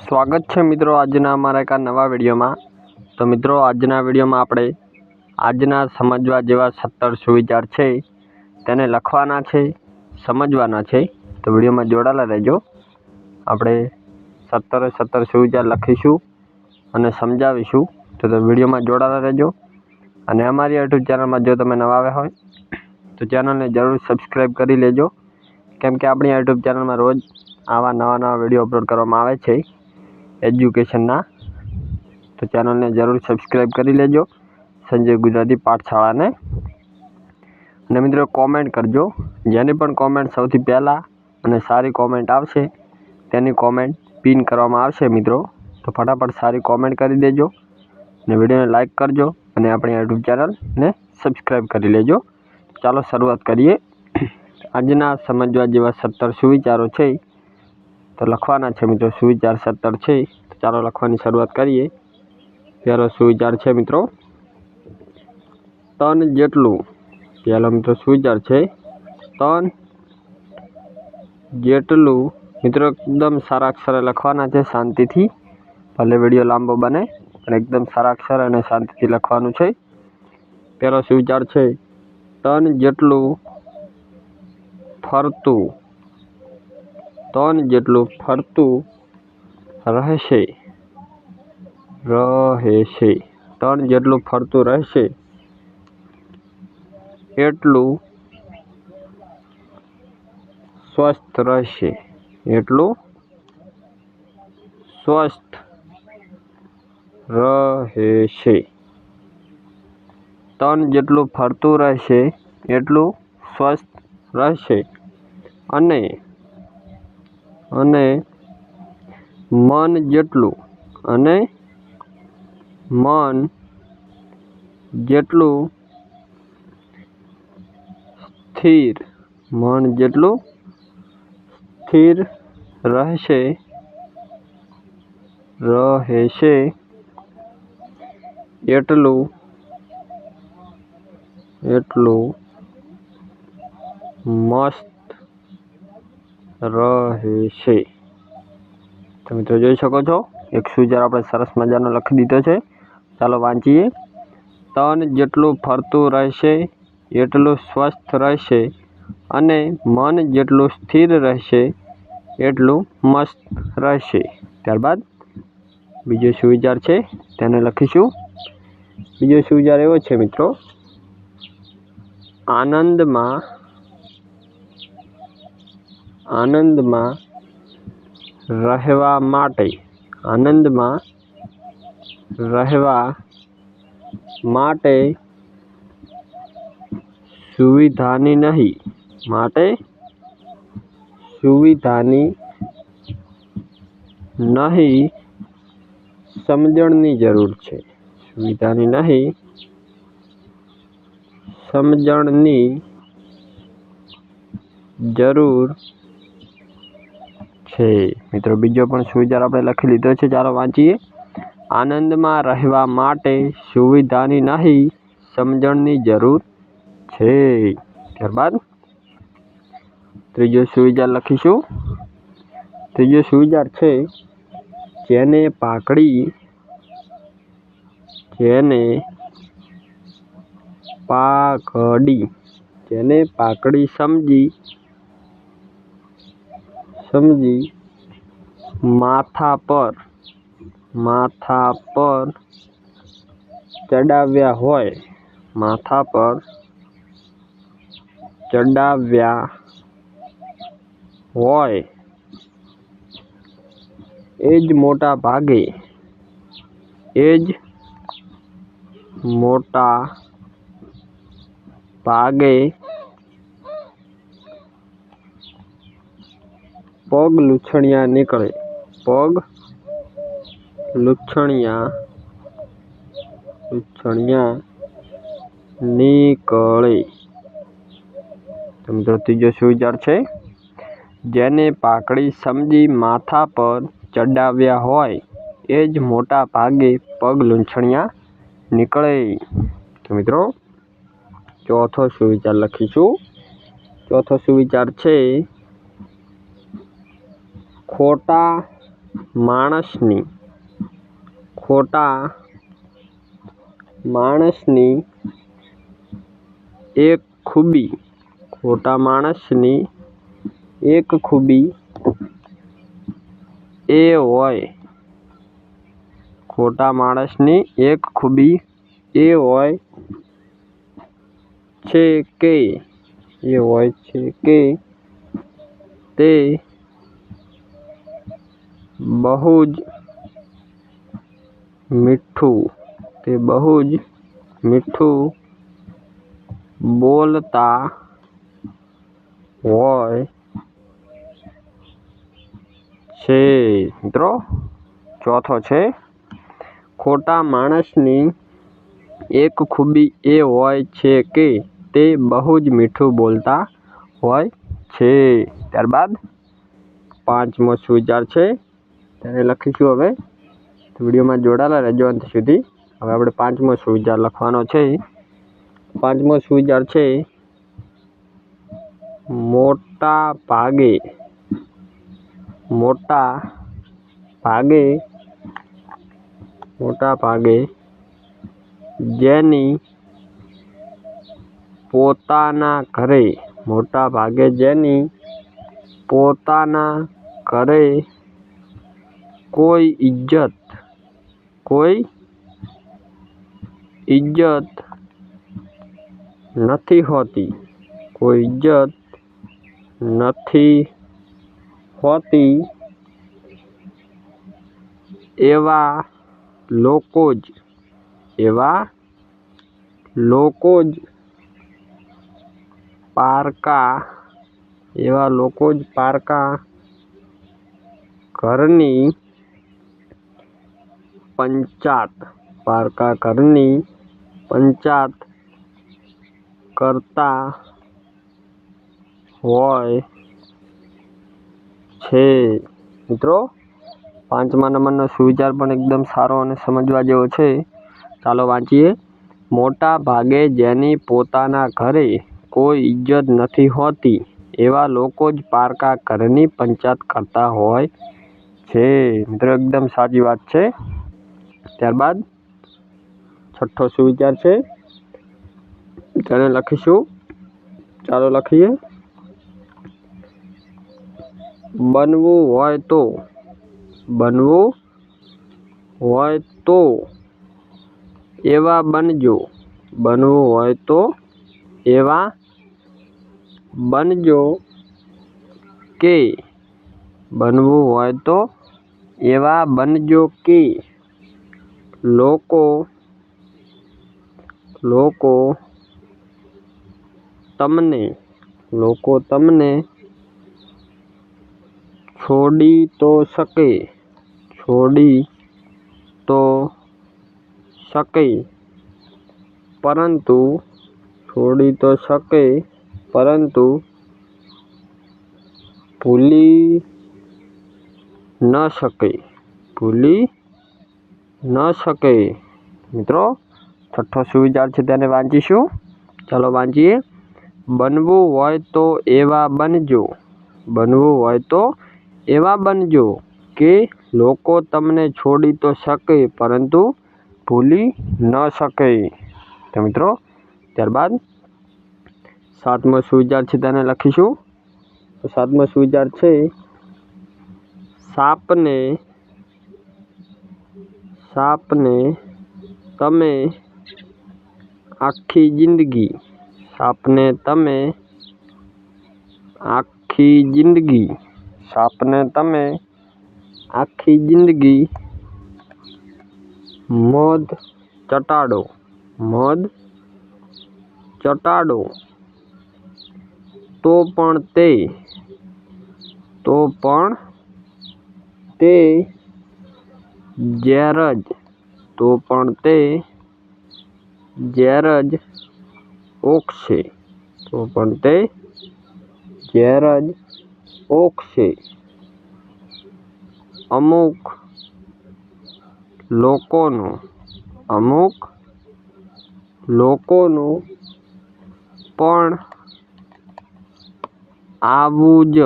स्वागत है मित्रों आजना अमरा एक नवा विडियो में। तो मित्रों आजना विडियो में आपणे आजना समझवा जेवा 17 सुविचार छे तेने लखवाना छे, समझवाना छे। तो विडियो में जोड़ाला रहेजो। आपणे 17 सुविचार लखीशुं अने समझावीशुं। तो विडियो में जोड़ाला रहेजो। अने अमारी यूट्यूब चेनल में जो तमे नवा आव्या होय तो चेनल ने जरूर सब्सक्राइब करी लेजो, केम के अपनी यूट्यूब चेनल में रोज आवा नवा विडियो अपलोड करवामां आवे छे एज्युकेशन ना। तो चेनल ने जरूर सब्सक्राइब करी लेजो संजय गुजराती पाठशाला ने। अने मित्रों कॉमेंट करजो, जेनी पण कॉमेंट सौथी पहला अने सारी कॉमेंट आवशे तेनी कॉमेंट पिन करवामां आवशे मित्रों। तो फटाफट सारी कॉमेंट करी देजो ने विडियो ने लाइक करजो अने अपनी यूट्यूब चेनल ने सब्सक्राइब करी लेजो। चालो शुरुआत करिए। आजना समझवा जेवा 17 सुविचारो छे तो लखवाना छे मित्रों। सुविचार 17 छे तो चालो लखवानी शुरुआत करिए। पहलो सुविचार छे मित्रों तन जेटलू। पहलो मित्रों सुविचार छे तन जेटलू। मित्रों एकदम सारा अक्षर लखवाना छे शांति थी, भले विडियो लांबो बने पण एकदम सारा अक्षर अने शांति थी लखवानुं छे। पहलो सुविचार छे तन जेटलू फरतू। तन जेटलू फरतू रहेशे। रहेशे। तन जेटलू फरतू रहेशे एटलू स्वस्थ रहेशे। एटलू स्वस्थ रहेशे। तन जेटलू फरतू रहेशे एटलू स्वस्थ रहेशे। अने अने मन जेटलू। अने मन जेटलू स्थिर। मन जेटलू स्थिर रहेशे। रहेशे एटलू एटलू मस्त रहेशे। तो मित्रों जोई शको छो एक सुविचार आपणे सरस मजानो लखी दीधो छे। चालो वांचीए। तन जेटलू फरतू रहेशे एटलू स्वस्थ रहेशे अने मन जेटलू स्थिर रहेशे एटलू मस्त रहेशे। त्यारबाद बीजो सुविचार छे तेने लखीशुं। बीजो सुविचार एवो छे मित्रों आनंद में आनंद में रहवा माटे। आनंद में रहवा माटे सुविधानी नहीं। माटे सुविधानी नहीं समझणनी जरूर छे। सुविधानी नहीं समझणनी जरूर छे। मित्रों बीजो पण सुविचार आपणे लखी लीधो छे। चालो वांचीए। आनंद में रहवा माटे सुविधानी नहीं समझणनी जरूर छे। त्यारबाद त्रीजो सुविचार लखीशुं। त्रीजो सुविचार छे जेने पाकड़ी जेने पाकड़ी जेने पाकड़ी समझी समझी माथा पर चढ़ाव्या होय। माथा पर चढ़ाव्या होय एज मोटा भागे। एज मोटा भागे पग लूछणिया निकले। पग लूछणिया लूछणिया निकले। तो मित्रों तीजो सुविचार छे जेने पाकड़ी समझी माथा पर चढ़ाव्या होय एज मोटा भागे पग लूछणिया निकले। तो मित्रों चौथो सुविचार लखीशुं। चौथो सुविचार छे ખોટા માણસની એક ખૂબી, ખોટા માણસની એક ખૂબી એ હોય, ખોટા માણસની એક ખૂબી એ હોય છે કે તે બહુ જ મીઠું બોલતા હોય છે. મિત્રો ચોથો છે, ખોટા માણસની એક ખૂબી એ હોય છે કે તે બહુ જ મીઠું બોલતા હોય છે. ત્યારબાદ પાંચમો સુવિચાર છે, તેને લખીશું. હવે વિડીયોમાં જોડાયેલા રહેજો અંત સુધી. હવે આપણે પાંચમો સુવિચાર લખવાનો છે. પાંચમો સુવિચાર છે, મોટા ભાગે જેની પોતાના ઘરે કોઈ ઇજ્જત નથી હોતી, એવા લોકો જ પારકા ઘરની પંચાત કરતા હોય છે. મિત્રો પાંચમા નંબરનો સુવિચાર પણ એકદમ સારો અને સમજવા જેવો છે. ચાલો વાંચીએ. મોટા ભાગે જેની પોતાના ઘરે કોઈ ઇજ્જત નથી હોતી, એવા લોકો જ પારકા ઘરની પંચાત કરતા હોય છે. મિત્રો એકદમ સાચી વાત છે. ત્યારબાદ છઠ્ઠો સુવિચાર છે, તેને લખીશું. ચાલો લખીએ. બનવું હોય તો એવા બનજો કે લોકો તમને છોડી તો શકે પરંતુ ભૂલી ન શકે. મિત્રો છઠ્ઠો સુવિચાર છે, તેને વાંચીશું. ચાલો વાંચીએ. બનવું હોય તો એવા બનજો કે લોકો તમને છોડી તો શકે પરંતુ ભૂલી ન શકે. તો મિત્રો ત્યારબાદ સાતમો સુવિચાર છે, તેને લખીશું. તો સાતમો સુવિચાર છે, સાપને તમે આખી જિંદગી મોદ ચટાડો તો પણ તે ઝેર જ ઓકશે. અમુક લોકોનું પણ આવું જ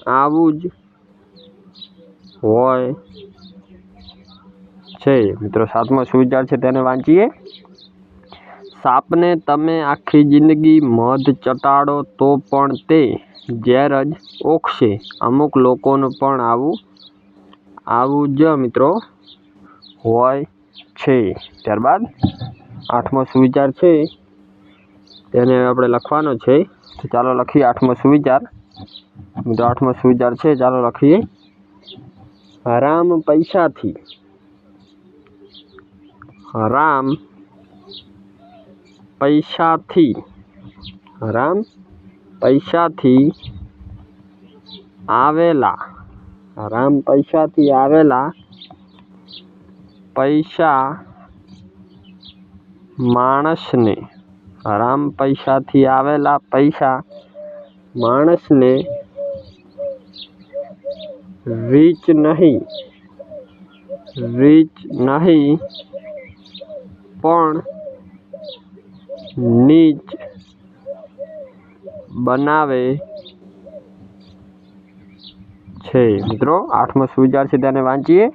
આવું જ હોય છે। મિત્રો 7મો સુવિચાર છે તેને વાંચીએ। સાપને તમે આખી જિંદગી મધ ચટાડો તો પણ તે ઝેર જ ઓખશે। અમુક લોકોનું પણ આવું જ મિત્રો હોય છે। ત્યારબાદ 8મો સુવિચાર છે તેને આપણે લખવાનો છે। તો ચાલો લખીએ 8મો સુવિચાર। મિત્રો 8મો સુવિચાર છે, ચાલો લખીએ। હરામ પૈસાથી આવેલા પૈસા માણસને રીચ નહીં પણ નીચ બનાવે છે। મિત્રો 8મો સુવિચાર છે તેને વાંચીએ।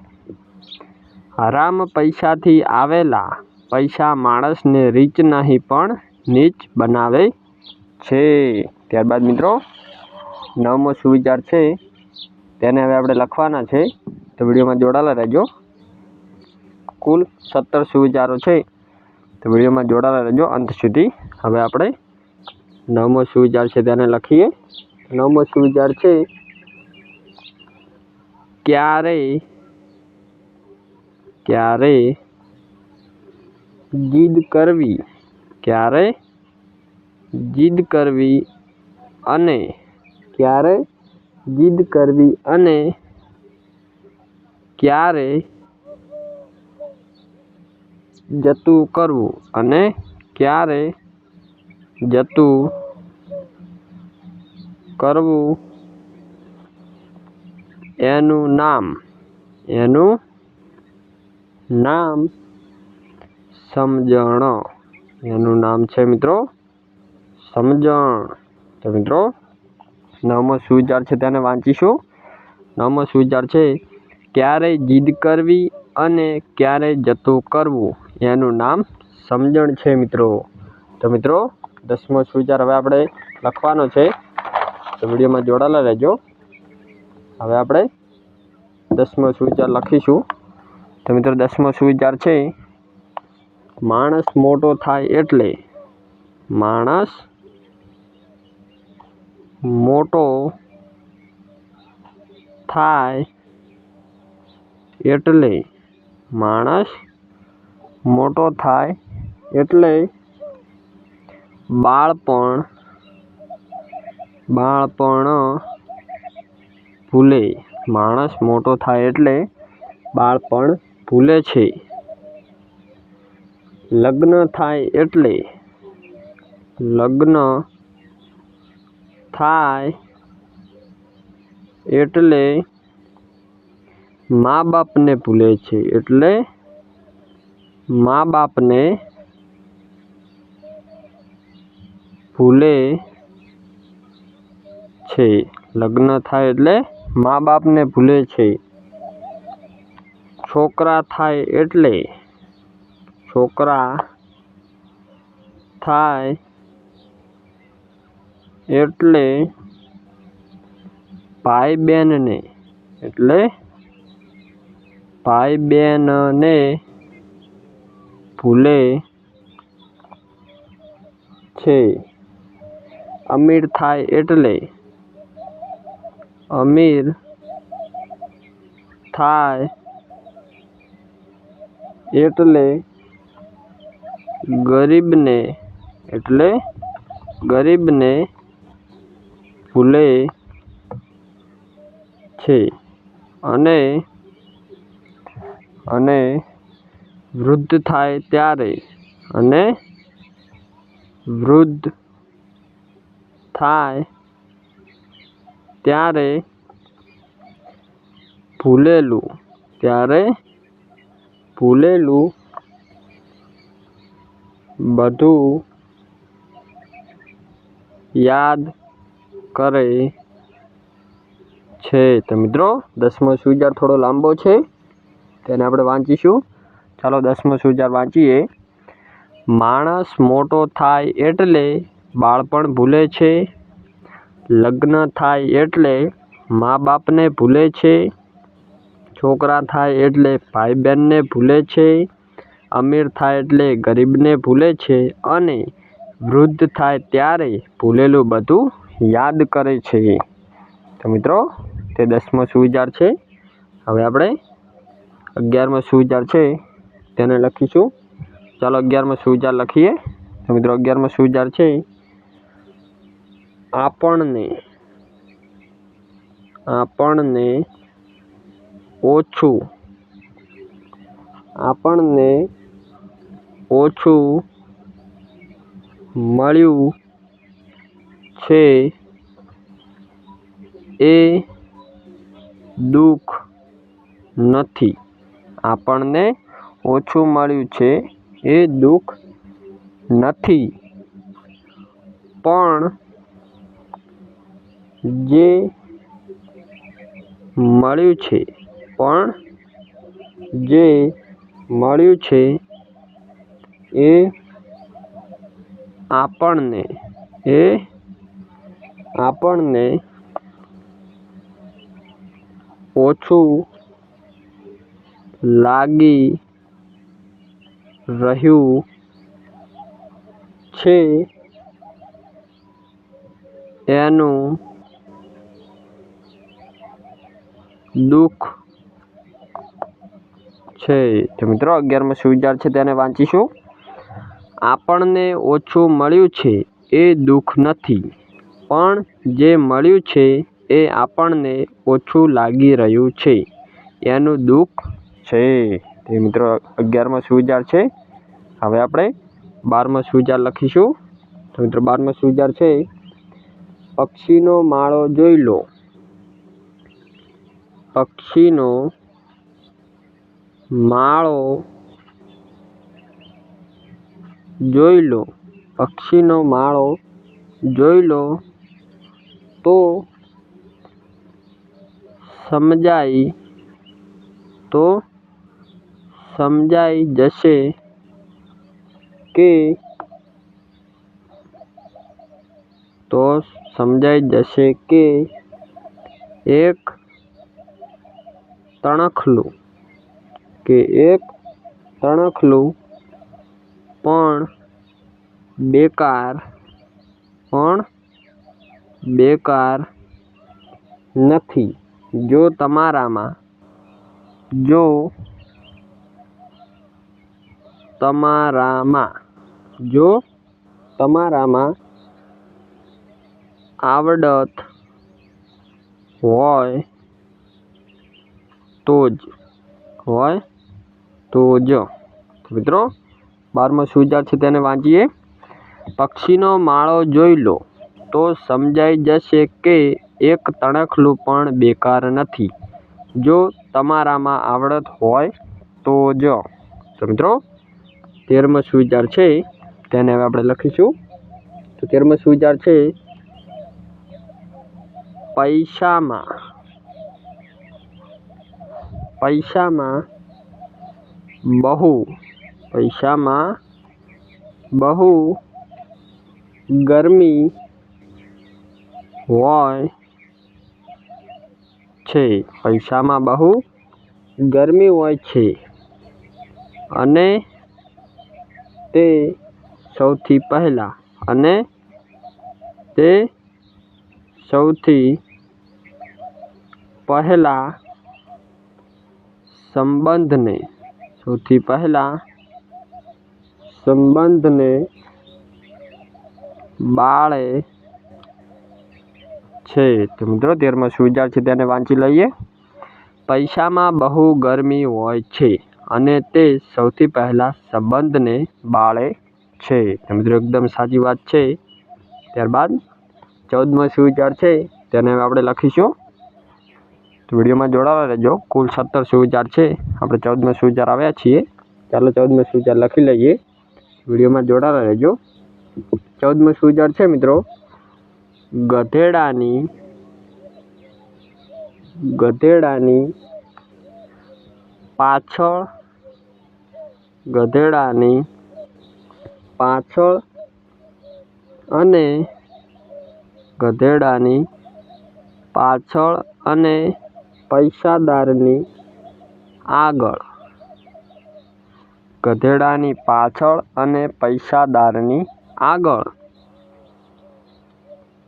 હરામ પૈસાથી આવેલા પૈસા માણસને રીચ નહીં પણ નીચ બનાવે છે। ત્યારબાદ મિત્રો 9મો સુવિચાર છે તેને હવે આપણે લખવાના છે। તો વિડીયોમાં જોડાયેલા રહેજો। કુલ 17 સુવિચારો છે, તો વિડીયોમાં જોડાયેલા રહેજો અંત સુધી। હવે આપણે 9મો સુવિચાર છે તેને લખીએ। 9મો સુવિચાર છે ક્યારે જીદ કરવી અને ક્યારે જતું કરવું એનું નામ સમજણ છે મિત્રો, સમજણ। તો મિત્રો 9મો સુવિચાર છે તેને વાંચીશું। 9મો સુવિચાર છે ક્યારે જીદ કરવી અને ક્યારે જતું કરવું એનું નામ સમજણ છે મિત્રો। તો મિત્રો 10મો સુવિચાર હવે આપણે લખવાનો છે, તો વિડીયોમાં જોડાયેલા રહેજો। હવે આપણે 10મો સુવિચાર લખીશું। તો મિત્રો 10મો સુવિચાર છે માણસ મોટો થાય એટલે માણસ મોટો થાય એટલે બાળપણ ભૂલે। માણસ મોટો થાય એટલે બાળપણ ભૂલે છે। લગ્ન થાય એટલે મા બાપને ભૂલે છે। લગ્ન થાય એટલે મા બાપને ભૂલે છે। છોકરા થાય એટલે ભાઈ બહેનને ભૂલે છે। અમીર થાય એટલે ગરીબને ભૂલે છે। અને વૃદ્ધ થાય ત્યારે ભૂલેલું બધું યાદ કરે છે। તો મિત્રો 10મો સુવિચાર થોડો લાંબો છે, તેને આપણે વાંચીશું। ચાલો 10મો સુવિચાર વાંચીએ। માણસ મોટો થાય એટલે બાળપણ ભૂલે છે, લગ્ન થાય એટલે મા બાપને ભૂલે છે, છોકરા થાય એટલે ભાઈ બહેનને ભૂલે છે, અમીર થાય એટલે ગરીબને ભૂલે છે અને વૃદ્ધ થાય ત્યારે ભૂલેલું બધું યાદ કરે છે। તો મિત્રો તે 10મો સુવિચાર છે। હવે આપણે 11મો સુવિચાર છે તેને લખીશું। ચાલો 11મો સુવિચાર લખીએ। તો મિત્રો 11મો સુવિચાર છે, આપણને ઓછું મળ્યું છે એ દુઃખ નથી। આપણને ઓછું મળ્યું છે એ દુઃખ નથી, પણ જે મળ્યું છે એ આપણને ઓછું લાગી રહ્યું છે એનું દુઃખ છે। તો મિત્રો 11મો સુવિચાર છે તેને વાંચીશું। આપણને ઓછું મળ્યું છે એ દુઃખ નથી, પણ જે મળ્યું છે એ આપણને ઓછું લાગી રહ્યું છે એનું દુઃખ છે। તે મિત્રો 11મો સુવિચાર છે। હવે આપણે 12મો સુવિચાર લખીશું। તો મિત્રો 12મો સુવિચાર છે, પક્ષીનો માળો જોઈ લો, પક્ષીનો માળો જોઈ લો તો સમજાઈ જશે કે એક તણખલું પણ બેકાર નથી। જો તમારામાં આવડત હોય તો જ। મિત્રો 12મો સુવિચાર છે તેને વાંચીએ। પક્ષીનો માળો જોઈ લો તો સમજાઈ જશે કે એક તણખલું પણ બેકાર નથી, જો તમારામાં આવડત હોય તો જ। તો મિત્રો 13મો સુવિચાર છે તેને હવે આપણે લખીશું। તો 13મો સુવિચાર છે, પૈસામાં બહુ ગરમી હોય છે અને તે સૌથી પહેલા સંબંધને બાળે છે। તો મિત્રો 13મો સુવિચાર છે તેને વાંચી લઈએ। પૈસામાં બહુ ગરમી હોય છે અને તે સૌથી પહેલા સંબંધને બાળે છે। તો મિત્રો એકદમ સાચી વાત છે। ત્યારબાદ 14મો સુવિચાર છે તેને આપણે લખીશું। તો વિડીયોમાં જોડાવા રહેજો। કુલ 17 સુવિચાર છે, આપણે 14મો સુવિચાર આવ્યા છીએ। ચાલો 14મો સુવિચાર લખી લઈએ। વિડીયોમાં જોડાવા રહેજો। 14મો સુવિચાર છે મિત્રો, ગધેડાની ગધેડાની પાછળ અને ગધેડાની પાછળ અને પૈસાદારની આગળ. ગધેડાની પાછળ અને પૈસાદારની આગળ.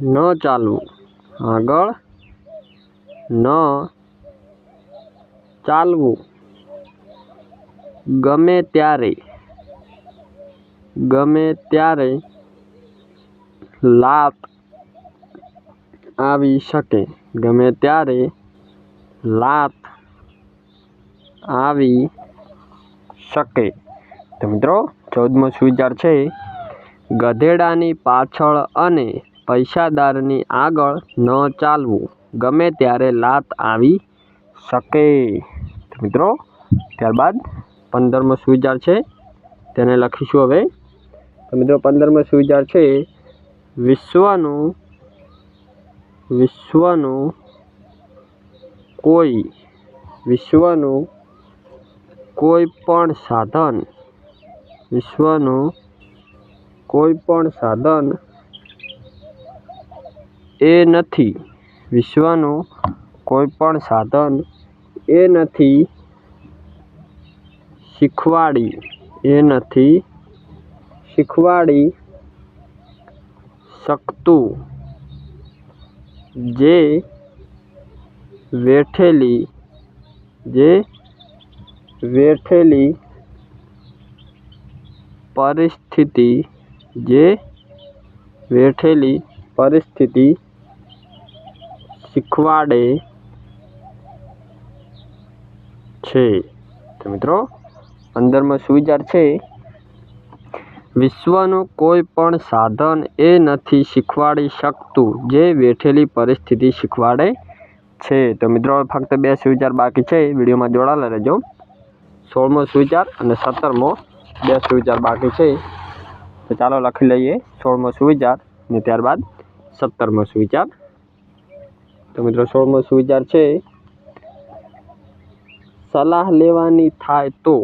ન ચાલવું. આગળ ન ચાલવું. ગમે ત્યારે લાત આવી શકે. ગમે ત્યારે લાત આવી શકે. તો મિત્રો 14મો સુવિચાર છે ગધેડાની પાછળ અને પૈસાદારની આગળ ન ચાલવું. ગમે ત્યારે લાત આવી શકે. તો મિત્રો ત્યારબાદ 15મો સુવિચાર છે તેને લખીશું હવે. તો મિત્રો 15મો સુવિચાર છે વિશ્વનું કોઈ પણ સાધન એ નથી શીખવાડી શકતું જે વેઠેલી પરિસ્થિતિ શીખવાડે છે. તો મિત્રો 15મો સુવિચાર છે વિશ્વનું કોઈ પણ સાધન એ નથી શીખવાડી શકતું જે વેઠેલી પરિસ્થિતિ શીખવાડે છે. તો મિત્રો ફક્ત 2 સુવિચાર બાકી છે. વિડીયોમાં જોડાયેલા રહેજો. 16મો સુવિચાર અને 17મો 2 સુવિચાર બાકી છે. તો ચાલો લખી લઈએ 16મો સુવિચાર અને ત્યારબાદ 17મો સુવિચાર. તો મિત્રો 16મો સુવિચાર છે સલાહ લેવાની થાય તો.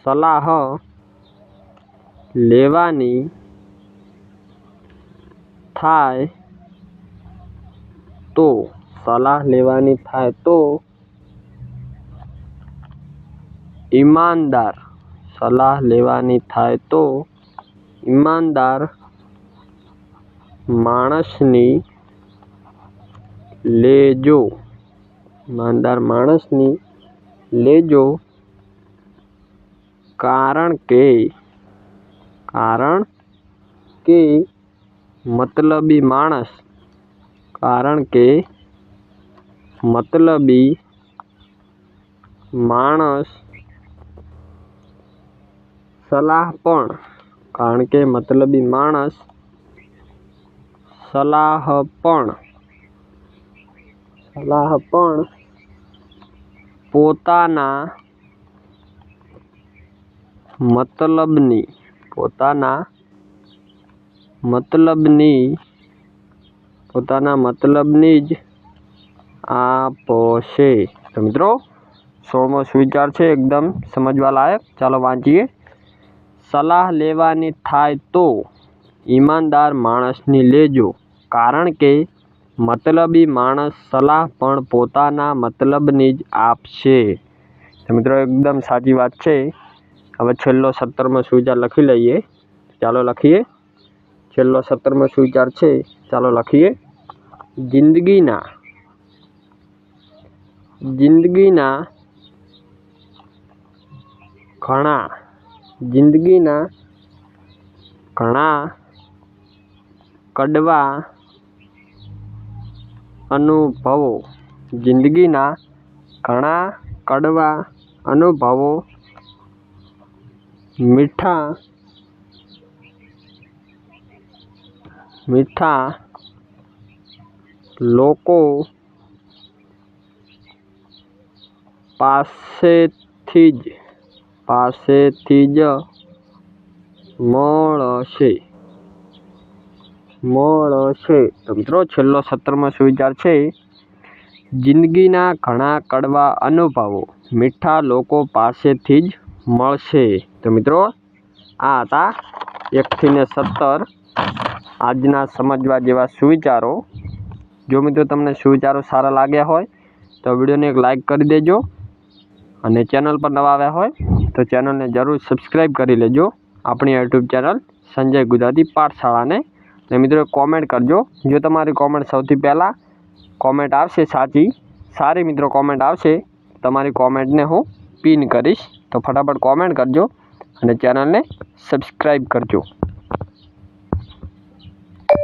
સલાહ લેવાની થાય તો ઈમાનદાર માણસની લેજો. કારણ કે મતલબી માણસ સલાહ પણ પોતાના મતલબની જ આપશે. તો મિત્રો 16મો સુવિચાર છે એકદમ સમજવા લાયક. ચાલો વાંચીએ. સલાહ લેવાની થાય તો ઈમાનદાર માણસની લેજો. કારણ કે મતલબી માણસ સલાહ પણ પોતાના મતલબની જ આપશે. તો મિત્રો એકદમ સાચી વાત છે. હવે છેલ્લો 17મો સુવિચાર લખી લઈએ. ચાલો લખીએ. છેલ્લો 17મો સુવિચાર છે. ચાલો લખીએ. જિંદગીના ઘણા કડવા અનુભવો મીઠા લોકો પાસેથી જ મળશે. તો મિત્રો છેલ્લો 17મો સુવિચાર છે જિંદગીના ઘણા કડવા અનુભવો મીઠા લોકો પાસેથી જ મળશે. તો મિત્રો આ હતા 1 થી 17 આજના સમજવા જેવા સુવિચારો. જો મિત્રો તમને સુવિચારો સારા લાગ્યા હોય તો વિડીયોને એક લાઇક કરી દેજો અને ચેનલ પર નવા આવ્યા હોય તો ચેનલને જરૂર સબસ્ક્રાઈબ કરી લેજો. આપણી યુટ્યુબ ચેનલ સંજય ગુજરાતી પાઠશાળાને. અને મિત્રો કોમેન્ટ કરજો. જો તમારી કોમેન્ટ સૌથી પહેલાં કોમેન્ટ આવશે સારી મિત્રો કોમેન્ટ આવશે, તમારી કોમેન્ટને હું પિન કરીશ. તો ફટાફટ કોમેન્ટ કરજો અને ચેનલને સબસ્ક્રાઈબ કરજો.